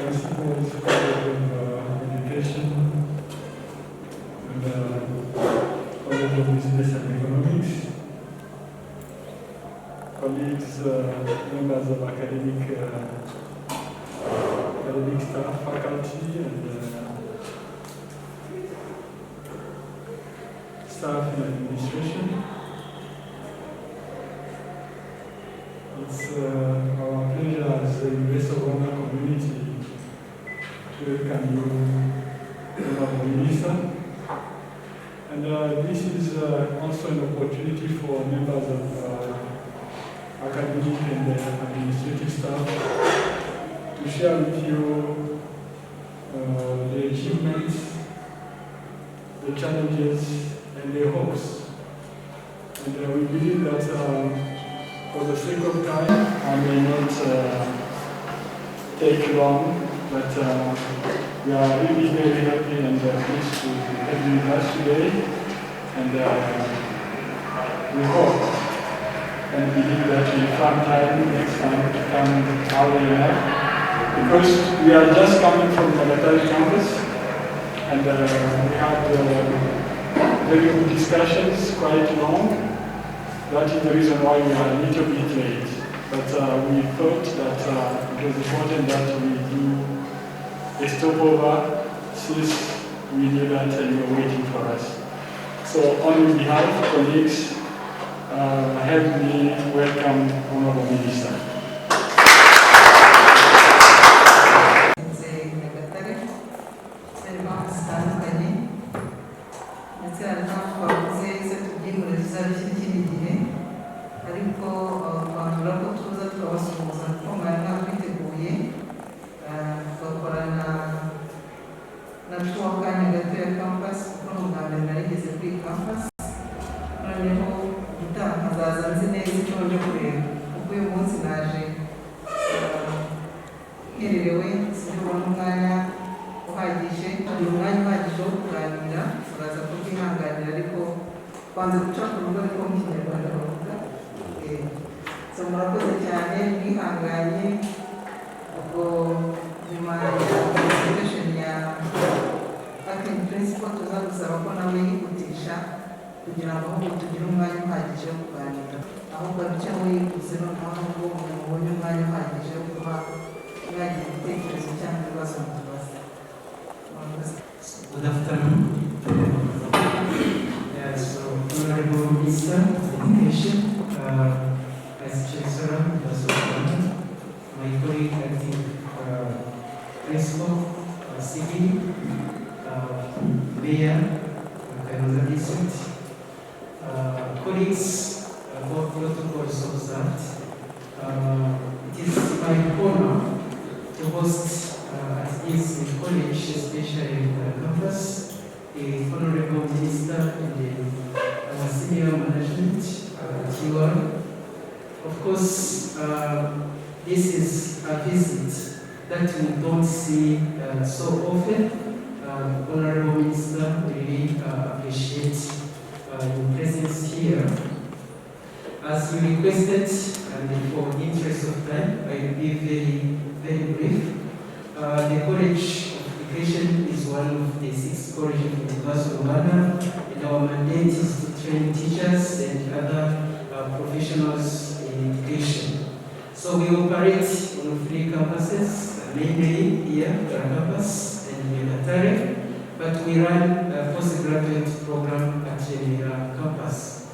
principles of education and College of Business and Economics, colleagues, members of academic staff, faculty, and staff in administration. It's our pleasure as the University of Ghana community to welcome you, Honorable Minister. And this is also an opportunity for members of academic and administrative staff to share with you the achievements, the challenges, and the hopes. And we believe that for the sake of time, I may not take long, but we are really very happy and pleased to have you with us today. And we hope and believe that we find time next time to come earlier, because we are just coming from the Magatari campus, and we had very good discussions, quite long. That is the reason why we are a little bit late. But we thought that it was important that we do a stopover since we knew that you were waiting for us. So on behalf of colleagues, help me welcome Honorable Minister. Good afternoon. So, Honorable Minister of Education, Vice Chancellor, my colleague, acting Principal, CB, Mayor, Kairoza District, colleagues, both protocols observed. It is my honor to host at this college, especially the campus, the Honorable Minister and the senior management, TUR. Of course, this is a visit that we don't see so often. Honorable Minister, we really appreciate your presence here. As you requested, and for the interest of time, I will be very brief. The College of Education is one of the 6 colleges in the University of Ghana, and our mandate is to train teachers and other professionals in education. So we operate on 3 campuses, mainly here, Kara campus and Magatari, but we run a postgraduate program at the campus.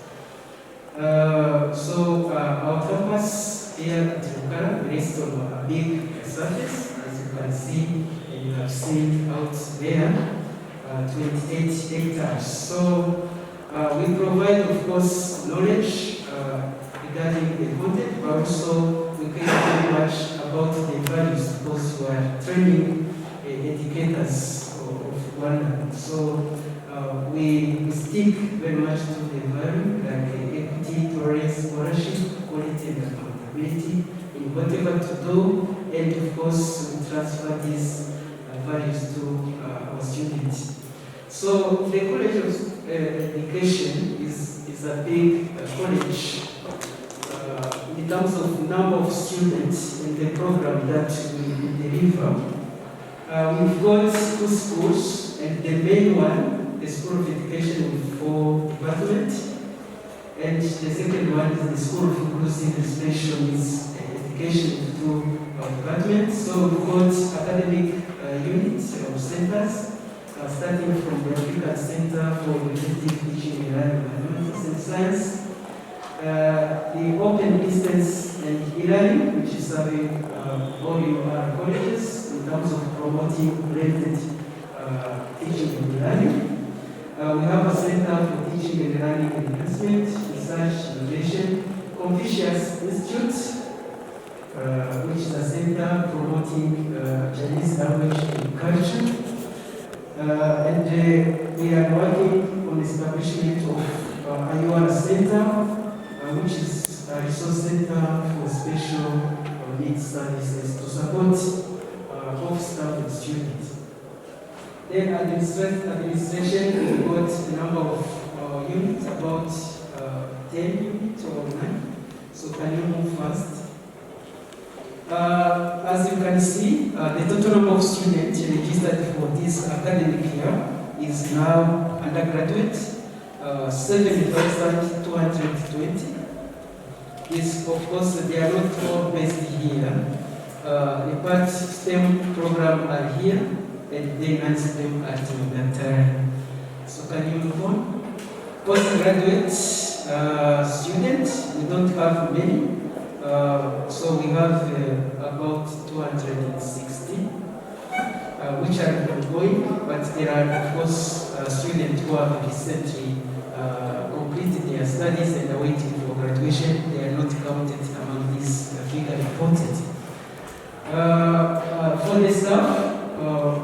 So our campus here at Bukara rests on a big surface, as you can see, and you have seen out there, 28 hectares. So we provide, of course, knowledge regarding the content, but also we care very much about the values, because we are training educators of Rwanda. So we stick very much to the value like equity, tolerance, ownership, quality, and accountability in whatever to do, and of course we transfer these values to our students. So the College of Education is a big college in terms of number of students in the program that we deliver. We've got 2 schools, and the main one, the School of Education with 4 departments, and the second one is the School of Inclusive and Special Needs Education with 2 departments. So we've got academic units or centers, starting from the African Center for Effective Teaching in Mathematics and Science, the Open Distance and E-Learning, which is serving all your colleges in terms of promoting blended teaching and learning. We have a Center for Teaching and Learning Enhancement, Research, Innovation, Confucius Institute, which is a center promoting Chinese language and culture. And we are working on the establishment of Ayuara Center, which is a resource center for special needs services to support both staff and students. Then administration, we got a number of units, about 10 units or 9. So can you move fast? As you can see, the total number of students registered for this academic year is now undergraduate, 7,220. Yes, of course, they are not all based here. The part STEM program are here, and the non-STEM are in that area. So can you move on? Postgraduate students, we don't have many. So we have about 260, which are ongoing, but there are, of course, students who have recently completed their studies and are waiting for graduation. They are not counted among this figure reported. For the staff,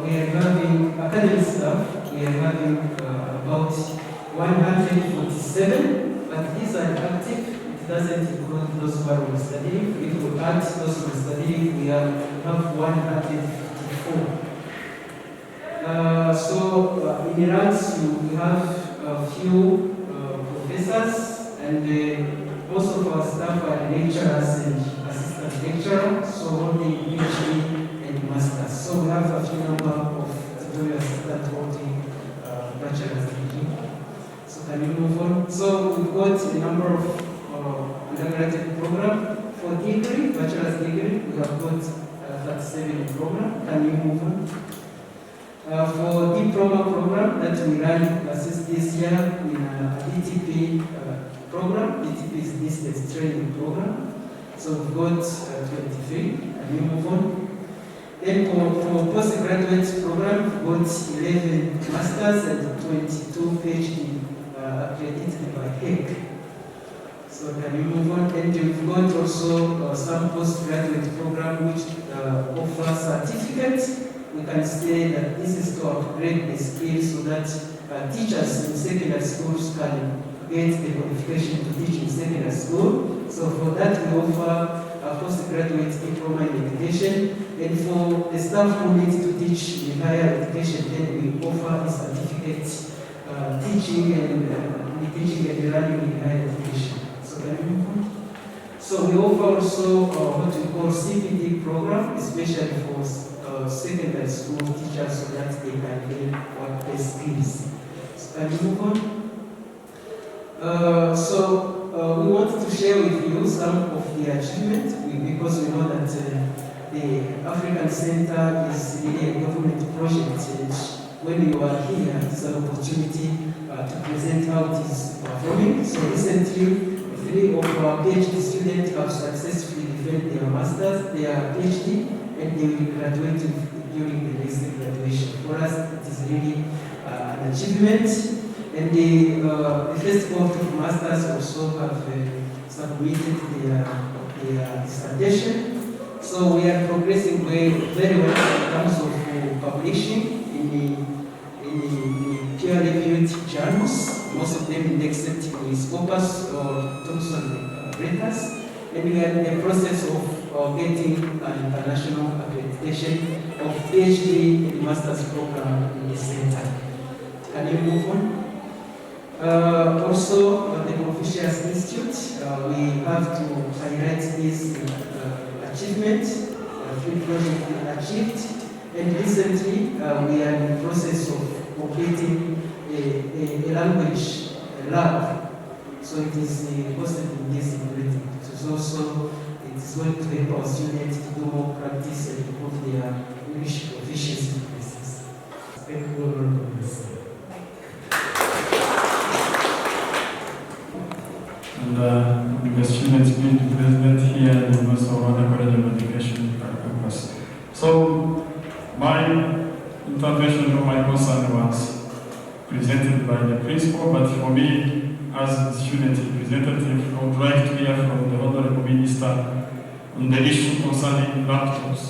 we are having academic staff, we are having about 147, but these are active. It doesn't include those who are studying. If we add those who are studying, we have 154. So in the ranks, we have a few professors, and most of our staff are lecturers and assistant lecturers, so only PhD and masters. So we have a few number of tutorial assistant holding bachelor's degree. So can you move on? So we've got a number of undergraduate program. For degree, bachelor's degree, we have got 37 program. Can you move on? For diploma program that we ran this year in a DTP program. DTP is distance training program. So we've got 23. Can you move on? Then for postgraduate program, we've got 11 masters and 22 PhD accredited by HEC. So can you move on? And we've got also some postgraduate program which offer certificates. We can say that this is to upgrade the skills so that teachers in secondary schools can get the qualification to teach in secondary school. So for that we offer a postgraduate diploma in education. And for the staff who need to teach in higher education, then we offer a certificate teaching and learning in higher education. So can you move on? So we offer also what we call CPD program, especially for secondary school teachers so that they can gain workplace skills. So can you move on? We wanted to share with you some of the achievements because we know that the African Center is really a government project, and when you are here, it's an opportunity to present how it is performing. So recently, 3 of our PhD students have successfully defended their masters, their PhD, and they will graduate during the next graduation. For us, it is really an achievement. And the first cohort of masters also have submitted their dissertation. So we are progressing very well in terms of publishing in the peer-reviewed journals. Most of them indexed with Scopus or Thomson Reuters. And we are in the process of getting an international accreditation of PhD and master's program in the center. Can you move on? Also, the Confucius Institute, we have to highlight this achievement, 3 projects achieved. And recently, we are in the process of completing a language lab. So it is hosted in this building. It is going to help our students to do more practice and improve their English proficiency basis. Thank you very much. And the students being present here and also Rwanda College of Education campus. So my intervention or my concern was presented by the principal, but for me as a student representative, I would like to hear from the Honorable Minister on the issue concerning laptops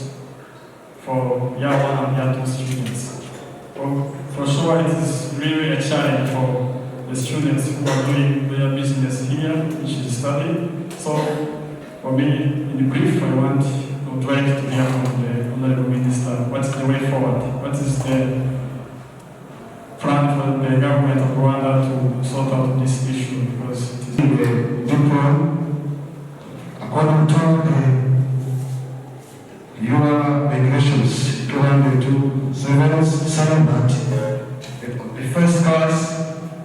for year 1 and year 2 students. For sure it is really a challenge for the students who are doing their business here, which is studying. So, for me, in brief, I would like to hear from the Honorable Minister, what's the way forward? What is the plan for the government of Rwanda to sort out this issue? Because it is according to your regulations, 227 saying that the first class,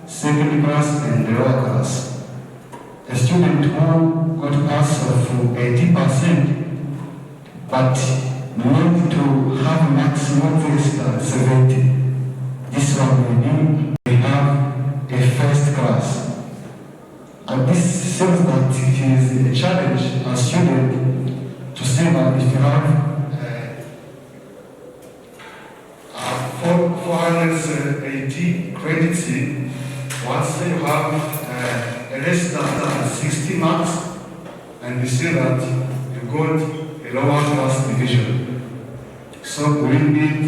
second class and the lower class. A student who got pass of 80%, but need to have maximum first 70. This one will be, we have a first class. And this shows that it is a challenge as student to say that if you have 480 credits, once you have less than 60 marks, and you see that you got a lower class division. So we need,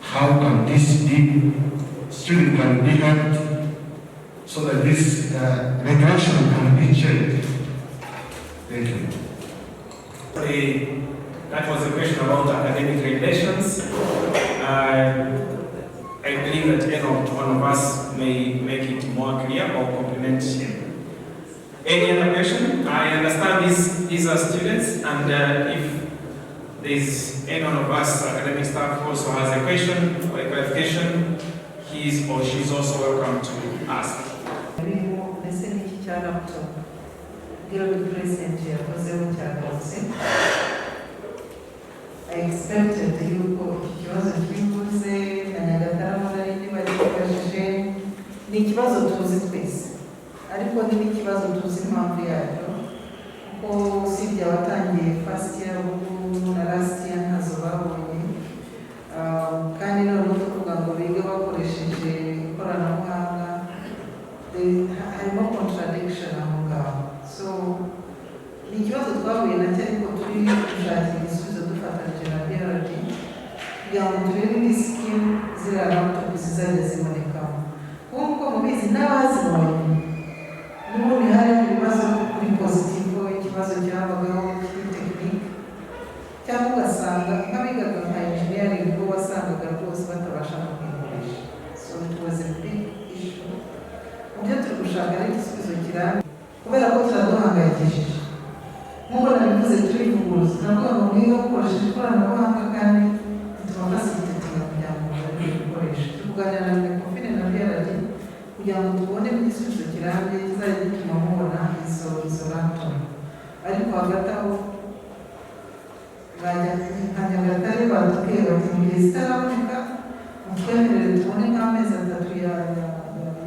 how can this be, student can be helped so that this regulation can be changed. Thank you. That was a question about academic regulations. I believe that one of us may make it more clear or complement him. Any other question? I understand these are students, and if there's any one of us academic staff also has a question or a clarification, he is or she is also welcome to ask. I expected ikibazo cy'imbuze na Nyagatare n'ibindi bagifashije ni ikibazo tuzi twese ariko ni ikibazo tuzi impamvu yacyo kuko usibye abatangiye first year na last year ntazo babonye kandi noneho tuvuga ngo bige bakoresheje ikoranabuhanga harimo contradiction aho ngaho. So ni ikibazo twahuye nacyo ariko turi gushakira ibisubizo dufatanyije na DRG kugira ngo turebe ni scheme ziriya laptop zizajya zibonekamo kuko mubizi n'abazibonye n'ubundi hari ibibazo kuri positivo, ikibazo cyabagaho kuri tekinike cyangwa ugasanga nk'abigaga nka engineering bo wasangaga rwose batabasha kubikoresha. So it was a big issue. Mu byo turi gushaka ari igisubizo kirambye kubera ko turaduhangayikishije nk'uko nabivuze turivuguruza ntabwo ngo mwiga gukoresha ikoranabuhanga kandi tubafasitira kugira ngo babashe gukoresha. Turi kuganira na Ecofin na DRG kugira ngo tubone igisubizo kirambye kizajya gituma mubona izo laptop. Ariko hagati aho bajya nka Nyagatare batubwiye bati mu gihe zitaraboneka mutwemerere tubone nk'amezi 3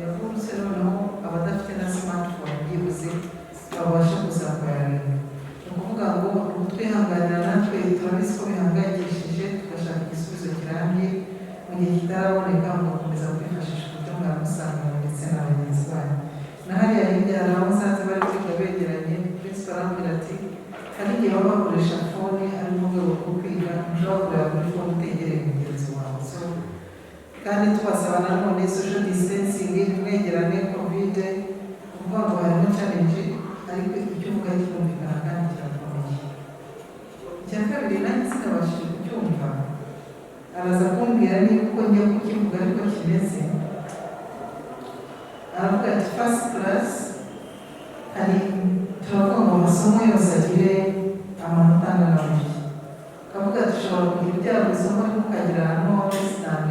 ya buruse, noneho abadafite na smartphone byibuze babashe kuzakorana. Ukuvuga ngo twihanganira natwe turabizi ko bihangayikishije tugashaka igisubizo kirambye mu gihe kitaraboneka ngo gukomeza kwifashisha uburyo bwa musangano ndetse na bagenzi banyu. Na hariya hirya hari abasanze bari kwiga begeranye, principal arambwira ati hari igihe baba bakoresha fone ari mu rwego rwo kwiga, ushobora kureba kuri fone utegereye mugenzi wawe. So kandi tubasaba nanone social distancing, mwegerane covid, kuvuga ngo harimo challenge ariko icyo uvuga kikumvikana kandi kirakomeye. Icya kabiri nanjye sinabashije kucyumva, araza kumbwira niba uko njya kukivuga ariko kimeze. Aravuga ati first class hari turavuga ngo amasomo yose agire amanota angana. Akavuga ati ushobora kugira ibyago isomo rikagira no less than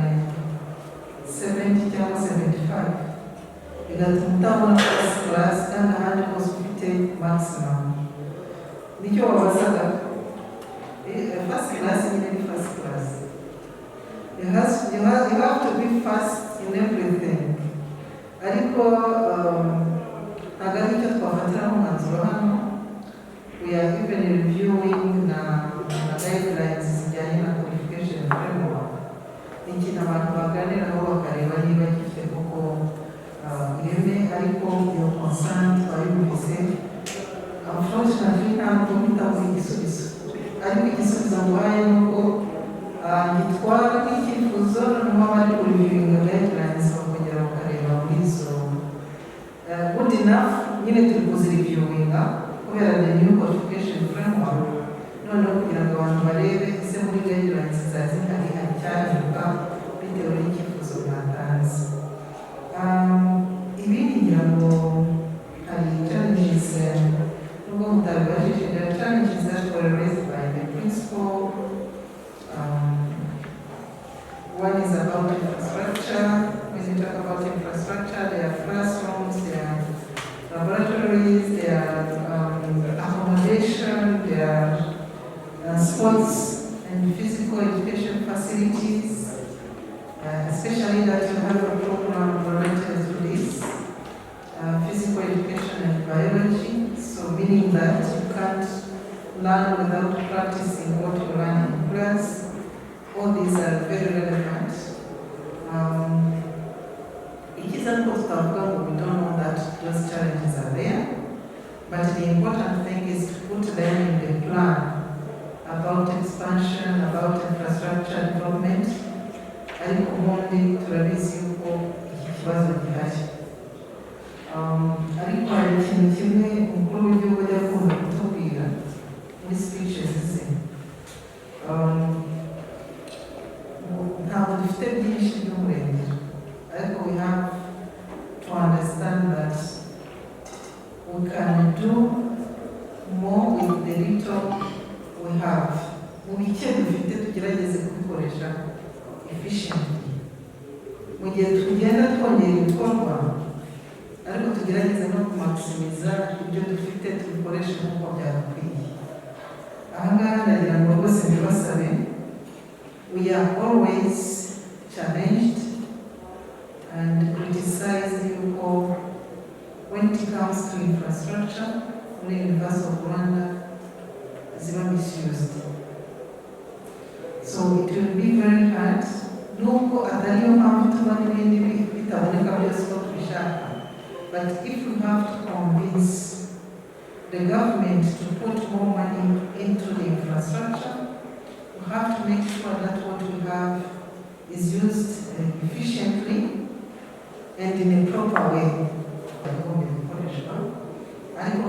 70 cyangwa 75 bigatuma utabona first class kandi ahandi hose ufite maximum. Nicyo wabazaga first class nyine ni first class. You have to be fast in everything. Ariko ntabwo ari icyo twafatira umwanzuro hano. We are even reviewing na guidelines zijyanye na qualification framework. Ni ikintu abantu baganiraho bakareba niba gifite koko ireme, ariko iyo concern twayumvise. Unfortunately ntabwo mpitamo igisubizo, ariko igisubizo nguhaye ni uko gitwara nk'icyifuzo noneho abari kureviewinga guidelines bakongera bakareba muri izo good enough nyine turi kuzireviewinga kubera the new qualification framework, noneho kugira ngo abantu barebe ese muri guidelines zihari hari cyahinduka bitewe n'icyifuzo mwatanze. Ibindi ngira ngo hari challenges nubwo mutabibajije, there are challenges that were raised by the principal. One is about infrastructure. When you talk about infrastructure, there are classrooms, there are laboratories, there are accommodation, there are sports and physical education facilities, especially that you have a program related to this, physical education and biology, so meaning that you can't learn without practicing what you learn in class. All these are very relevant. It is important that we don't know that those challenges are there, but the important thing is to put them in the plan about expansion, about infrastructure development, and only to release you for ikibazo gihari. Ariko hari ikintu kimwe umukuru w'igihugu ajya akunda kutubwira muri speeches ze. Ntabwo dufite byinshi by'umurengera, ariko we have to understand that we can do more with the little we have. Mu bike dufite tugerageze kubikoresha efficiently. Mu gihe tugenda twongera ibikorwa, ariko tugerageze no kumaximiza ibyo dufite tubikoreshe nk'uko byagakwiye. Aha ngaha ndagira ngo rwose mbibasabe, we are always challenged and criticized you when it comes to infrastructure. The University of Rwanda is misused. So it will be very hard. Nubwo atariyo mpamvu tuba n'ibindi bitaboneka byose uko tubishaka. But if we have to convince the government to put more money into the infrastructure, we have to make sure that what we have is used efficiently and in a proper way. Ariko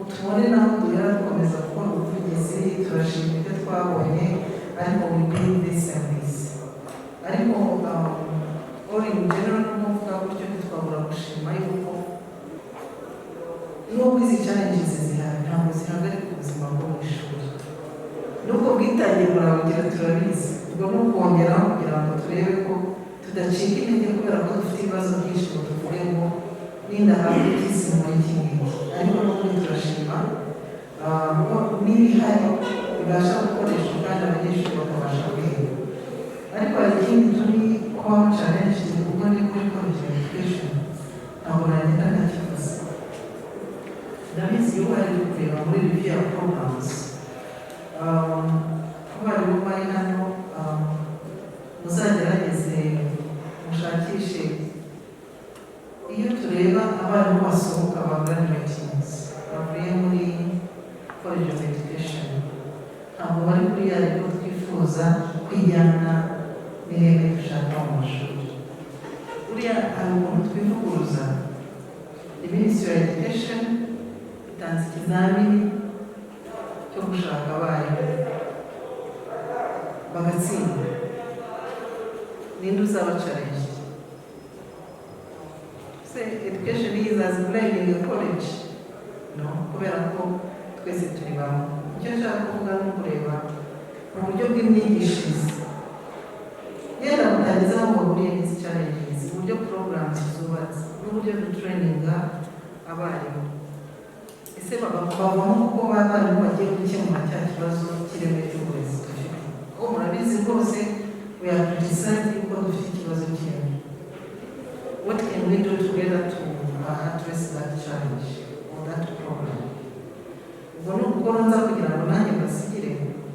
tubone naho duhera dukomeza gukora ubuvugizi, turashima ibyo twabonye, ariko we need this and this. Ariko all in general n'uvuga gutyo ntitwabura gushima yuko nubwo izi challenges zihari ntabwo zihagarika ubuzima bwo mu ishuri. Nubwo bwitangiye burabugira turabizi, ubwo ni ukongeraho kugira ngo turebe ko tudacika intege kubera ko dufite ibibazo byinshi ngo tuvuge ngo n'indahabwa iby'isi muri iki ngiki. Ariko n'ubundi turashima n'ibihari bibasha gukoreshwa kandi abanyeshuri bakabasha kwiga. Ariko hari ikindi turi kuba challenge ubwo ni kuri college education, ntabwo nagenda ntakivuze. Ndabizi iyo bari kureba muri review ya programs, kuba aribo bari hano, muzagerageze mushakishe. Iyo tureba abarimu basohoka ba graduates bavuye muri college of education, ntabwo bari kuri ya rero twifuza kwijyana n'ireme dushaka mu mashuri. Buriya hari ukuntu twivuguruza. The Ministry of Education itanze ikizamini cyo gushaka abarimu bagatsinda. Ninde uzaba challenge? Education is as blending a college, no? Kubera ko twese turi bamwe. Icyo nshaka kuvuga ni ukureba mu buryo bw'imyigishirize yenda mutageze aho bahuriye n'izi challenges uburyo programs zubatse n'uburyo dutraininga abarimu ese bavamo kuko abarimu bagiye gukemura cya kibazo cy'ireme ry'uburezi dufite aho murabizi rwose we are criticized yuko dufite ikibazo cy'ireme. What can we do together to address that challenge or that problem? Ubwo ni ukukora nza kugira ngo nanjye mbasigire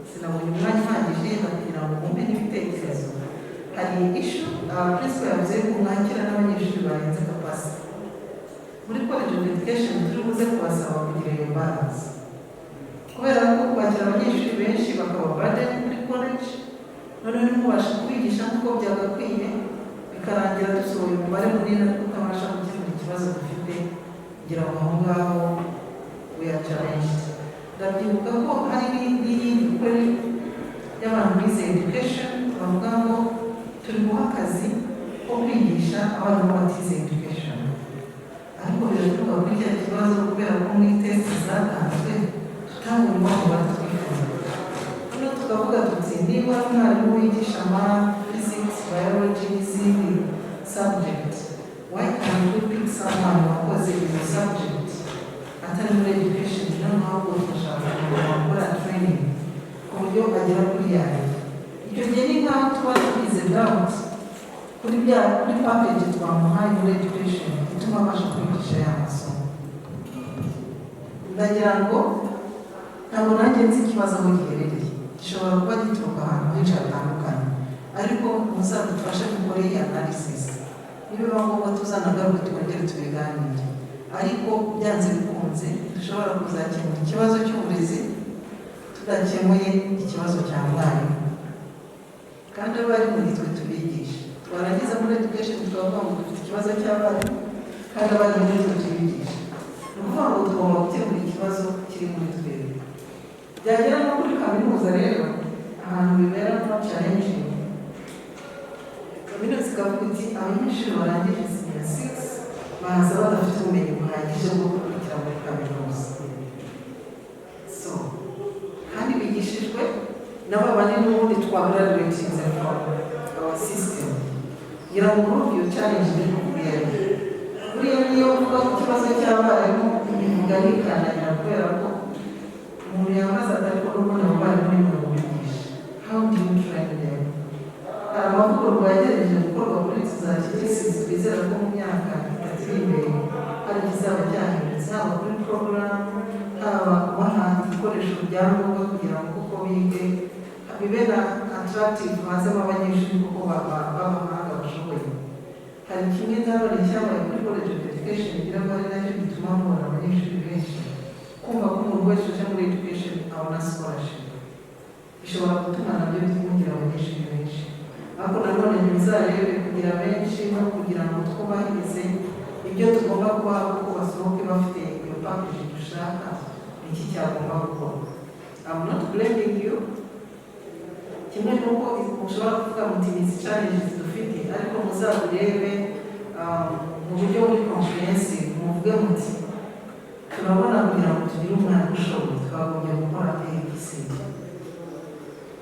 sinabonye umwanya uhagije kugira ngo mwumve n'ibitekerezo. Hari issue principal yavuze ko mwakira n'abanyeshuri barenze capacity. Muri college of education turi buze kubasaba kugira iyo balance. Kubera ko kwakira abanyeshuri benshi bakaba burden muri college, noneho ntibashe kubigisha nk'uko byagakwiye, bikarangira dusohoye umubare munini ariko utabasha gukemura ikibazo dufite kugira ngo aho ngaho we are challenged. Ndabyibuka ko hari n'iyindi kuri y'abantu bize education bavuga ngo turi guha akazi ko kwigisha abarimu batize education, ariko biraturuka kuri cya kibazo kubera ko muri test zatanzwe tutabonye aho batwifuza. Hano tukavuga tuti niba umwarimu wigisha physics, biology n'izindi subject, why can't we pick someone wakoze izo subject atari muri education noneho ahubwo tugashaka gukora training ku buryo bagera kuri yayo. Icyo gihe ni nk'aho tuba tugize doubt kuri package twamuhaye muri education ituma abasha kwigisha ya masomo. Ndagira ngo ntabwo nanjye nzi ikibazo aho giherereye, gishobora kuba gituruka ahantu henshi hatandukanye, ariko muzadufashe gukora iyi analysis. Nibiba ngombwa tuzanagaruke twongere tubiganire, ariko byanze bikunze dushobora kuzakemura ikibazo cy'uburezi tudakemuye ikibazo cya mwarimu. Kandi abarimu nitwe tubigisha, twarangiza muri education tukavuga ngo dufite ikibazo cy'abarimu kandi abarimu nitwe tubigisha. Ni ukuvuga ngo tugomba gukemura ikibazo kiri muri twebwe. Byagera no kuri kaminuza rero ahantu bibera no challenging, kaminuza ikavuga iti abanyeshuri barangije senior 6 baza badafite ubumenyi buhagije bwo gukurikira muri kaminuza. So kandi bigishijwe n'ababandi n'ubundi twagraduatinze from our system. Ngira ngo muri iyo challenge ni buriya niyo uvuga ku kibazo cy'abarimu muganikanira kubera ko umuntu yamaze ariko n'ubundi abarimu ni mu bigisha. How do you train them? Hari amahugurwa yagerageje gukorwa muri za TTC twizera ko mu myaka itari imbere hari ikizaba cyahindutse, haba kuri program, haba kubaha ibikoresho bya ngombwa kugira ngo kuko bige bibe na attractive hazemo abanyeshuri kuko b'abahanga bashoboye. Hari kimwe n'abari cyabaye kuri college of education kugira ngo ari nacyo gituma mubona abanyeshuri benshi kumva ko umuntu wese uje muri education abona scholarship, bishobora gutuma nabyo bimugira abanyeshuri benshi. Ariko nanone ntibizarebe kugira benshi no kugira ngo twubahirize ibyo tugomba kubaha kuko basohoke bafite iyo package dushaka, iki cyagomba gukorwa. I'm not blaming you. Kimwe n'uko ushobora kuvuga muti izi challenges dufite, ariko muzabirebe mu buryo buri comprehensive, muvuge muti turabona kugira ngo tugire umwana ushoboye twagombye gukora ABC.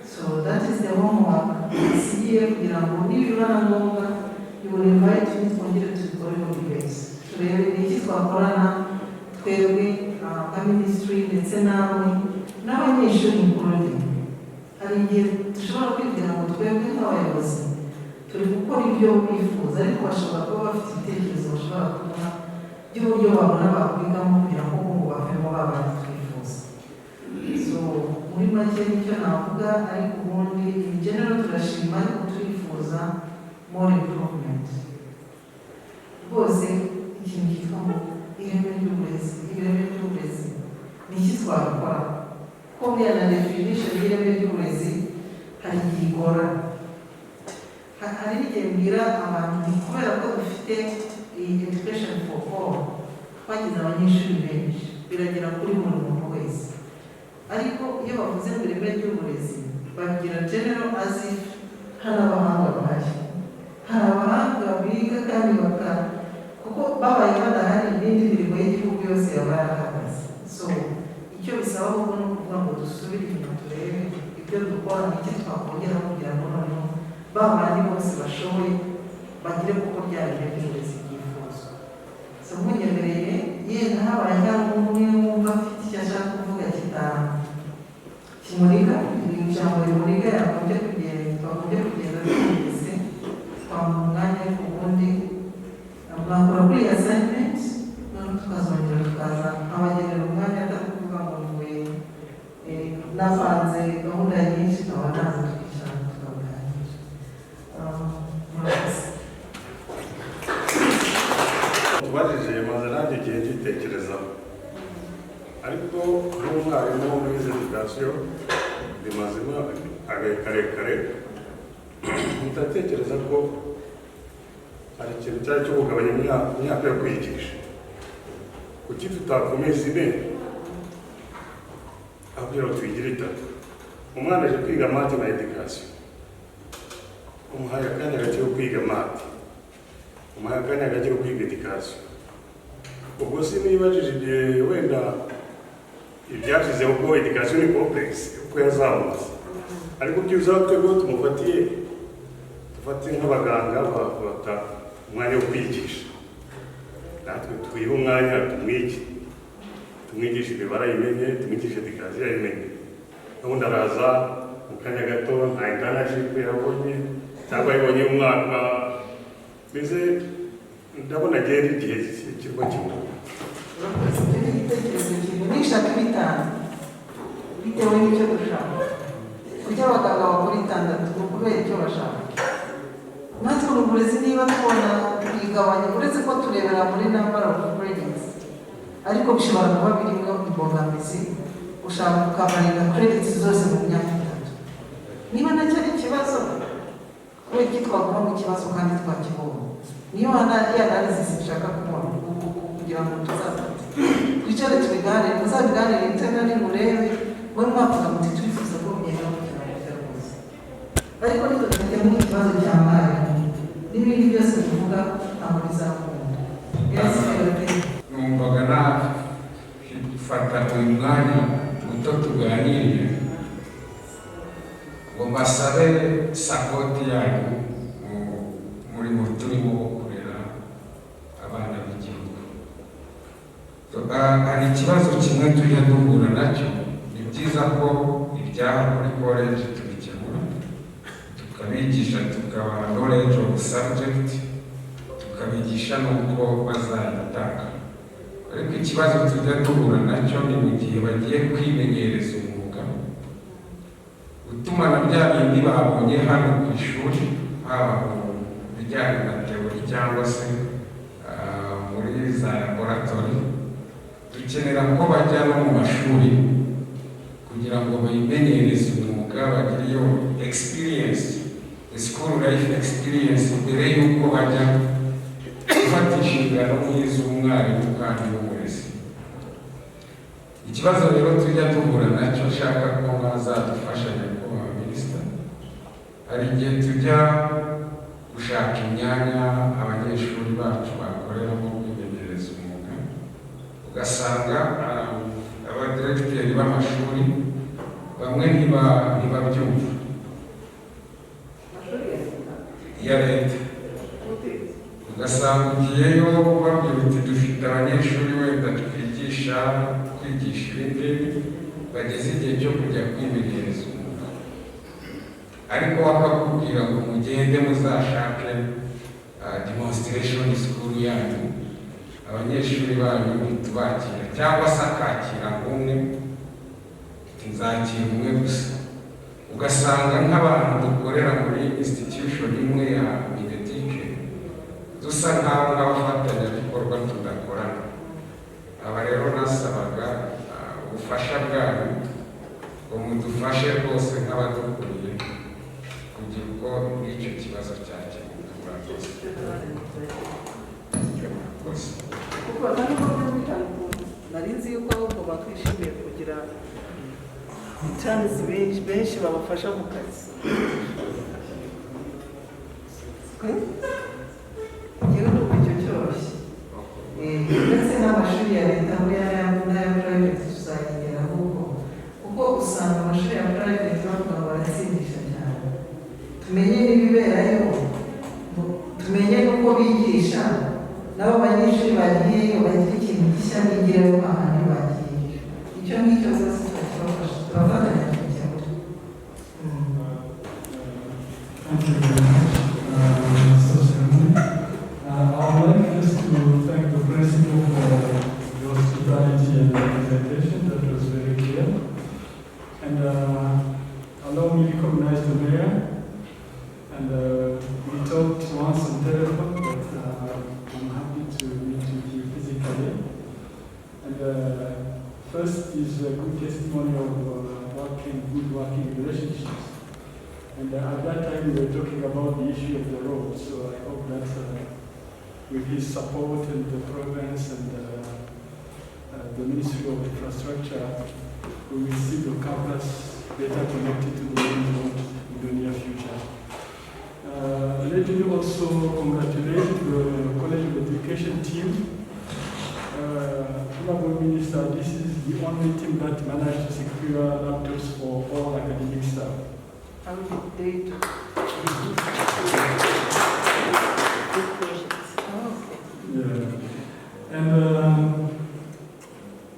So that is the homework isigiye kugira ngo nibiba na ngombwa you will invite me twongere tubikore muri base, turebe n'iki twakorana twebwe nka ministry ndetse namwe n'abanyeshuri mukurundi. Hari igihe dushobora kwibwira ngo twebwe nk'abayobozi turi gukora ibyo bifuza, ariko bashobora kuba bafite ibitekerezo bashobora kubona by'uburyo babona bakwigamo kugira ngo ubu bavemo babana twifuza. So muri make nicyo navuga, ariko ubundi in general turashima ariko turifuza more improvement. Rwose ikintu cyitwa ngo ireme ry'uburezi ni iki twakora ko buriya na definition y'ireme ry'uburezi hari igihe igorana. Hari n'igihe mbwira abantu kubera ko dufite iyi education for all, twagize abanyeshuri benshi biragera kuri buri muntu wese, ariko iyo bavuze ngo ireme ry'uburezi bagira general as if hari abahanga bahari, hari abahanga biga kandi kuko babaye badahari n'indi mirimo y'igihugu yose yaba yarahagaze. So icyo bisaba ahubwo ni ukuvuga ngo dusubire inyuma turebe ibyo dukora n'iki twakongera kugira ngo noneho ba bandi bose bashoboye bagire kuko ryari ry'uburezi byifuza. So munyemereye yenda habaye hari umwe wumva afite icyo ashaka kuvuga kimurika, ijambo rimurika yagombye kugenda twumvise twamuha umwanya ku wundi mwakora kuri assignment none tukazongera tukaza abagenera umwanya atari kuvuga ngo mvuye navanze gahunda nyinshi nkaba naza tukicara tukaganira. tubajije maze nanjye igihe gitekerezaho, ariko n'umwarimu wo muri education bimazemo karekare ndatekereza ko hari ikintu cyari cyo kugabanya imyaka yo kwigisha. Kuki tutakomeza ine abwira ngo twigire itatu? Umwana aje kwiga mate na education, umuhaye akanya gake ko kwiga mate, umuhaye akanya gake ko kwiga education. Ubwo sinibajije igihe wenda ibyashizeho ko education ni complex uko yazamutse, ariko byibuze aho twebwe tumufatiye dufate nk'abaganga bafata umwanya wo kwigisha, natwe twiha umwanya tumwigisha imibare ayimenye, tumwigisha education ayimenye. Ubundi araza mu kanya gato nta internship yabonye cyangwa yabonye umwaka, mbese ndabona agenda igihe kirwa kimwe. Igitekerezo kimwe nishaka bitanu bitewe n'icyo dushaka. Kuki abaganga bakora 6 ni ukubera icyo bashaka. Natwe uburezi niba tubona bigabanya, uretse ko turebera muri number of credits, ariko bishobora kuba birimo imbogamizi ushaka kukamarira credits zose mu myaka 3. Niba nacyo ari ikibazo we kitwaguma mu kibazo kandi twakibona, niyo analysis ushaka kubona kugira ngo tuzafate twicare tubiganire, muzabiganire internally murebe bo mwavuga muti turifuza ko mugenda kugira ngo rwose. Ariko niko tujya mu kibazo cya mwarimu n'ibindi byose tuvuga ntabwo bizakunda. numvaga nafata uyu mwanya muto tuganiriye ngo mbasabe sapoti yanyu muri mu turimo wo kurera abana b'igihugu. Hari ikibazo kimwe tujya duhura nacyo, ni byiza ko ibyaha muri college tubikemura, tukabigisha tukabaha knowledge of subject, tukabigisha n'uko bazayitanga. Ariko ikibazo tujya duhura nacyo ni mu gihe bagiye kwimenyereza umwuga, gutuma na bya bindi babonye hano ku ishuri, haba mu bijyanye na teori cyangwa se muri za laboratori, dukenera ko bajya no mu mashuri kugira ngo bayimenyereze umwuga, bagire iyo experience, school life experience, mbere y'uko bajya gufata inshingano nk'iz'umwarimu kandi w'umurezi. Ikibazo rero tujya duhura nacyo nshaka ko bazadufasha nyakubahwa minisita, hari igihe tujya gushaka imyanya abanyeshuri bacu bakoreramo kwimenyereza umwuga, ugasanga abadiregiteri b'amashuri bamwe ntibabyumva ya leta, ugasanga ugiyeyo babwira uti dufite abanyeshuri wenda twigisha ibindi, bageze igihe cyo kujya kwimenyereza umwuga, ariko bakakubwira ngo mugende muzashake demonstration school yanyu, abanyeshuri banyu ntitubakira, cyangwa se akakira nk'umwe, nzakira umwe gusa. Ugasanga nk'abantu dukorera muri institution imwe ya Medetike dusa nk'aho nk'abafatanyabikorwa tudakorana. Aba rero nasabaga ubufasha bwanyu ngo mudufashe rwose nk'abadukuriye kugira uko n'icyo kibazo cyakemuka. kuko nari nzi yuko ahubwo bakwishimiye kugira chance benshi babafasha mu kazi. Yewe n'ubu icyo cyoroshye, ndetse n'amashuri ya leta n'aya private tuzayigera ahubwo, kuko usanga amashuri ya private bavuga ngo tumenye n'ibiberayo, tumenye n'uko bigisha, n'abo banyeshuri bagiyeyo bagira ikintu gishya bigireho ahantu bagiye. Icyo ngicyo zose turakibafasha, turafatanya kugikemura. Thank you very much, Mr. Chairman. I would like just to thank the Principal for the hospitality and the presentation. That was very clear. And allow me to recognize the Mayor. And we talked once on telephone, but I'm happy to meet with you physically. And first is a good testimony of good working relationships. And at that time we were talking about the issue of the road, so I hope that with his support and the province and the Ministry of Infrastructure, we will see the campus better connected to the main road in the near future. Let me also congratulate the College of Education team. Honorable Minister, this is the only team that managed to secure laptops for all academic staff. How did they do? Good questions. Okay. Yeah. And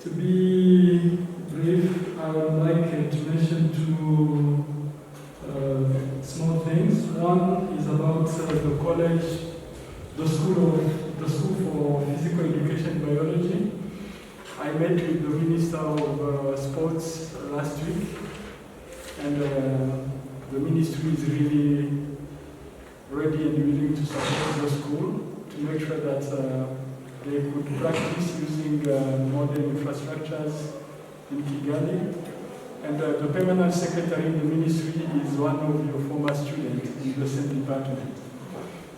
to be brief, I would like to mention two small things. One is about the college, the school for physical education biology. I met with the Minister of Sports last week, and the ministry is really ready and willing to support the school to make sure that they could practice using modern infrastructures in Kigali. And the permanent secretary in the ministry is one of your former students in the same department.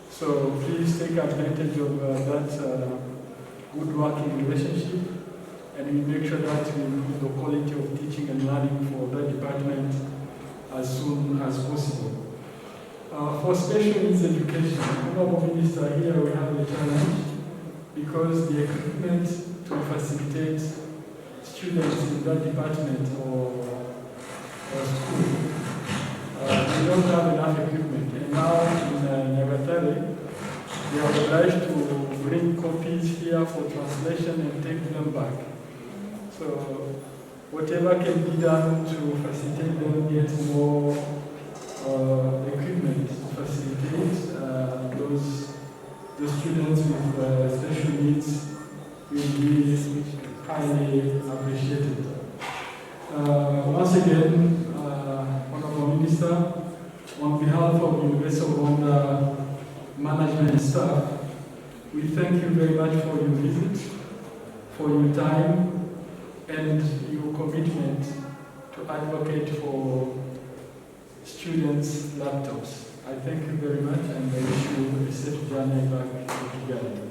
So please take advantage of that good working relationship, and we make sure that we improve the quality of teaching and learning for that department as soon as possible. For special needs education, Honorable Minister, here we have a challenge because the equipment to facilitate students in that department or school, we don't have enough equipment. And now in Nyagatare, they are obliged to bring copies here for translation and take them back. So whatever can be done to facilitate them get more equipment to facilitate the students with special needs will be highly appreciated. Once again, Honorable Minister, on behalf of the University of Rwanda management staff, we thank you very much for your visit, for your time, and your commitment to advocate for students' laptops. I thank you very much, and I wish you a safe journey back to Kigali.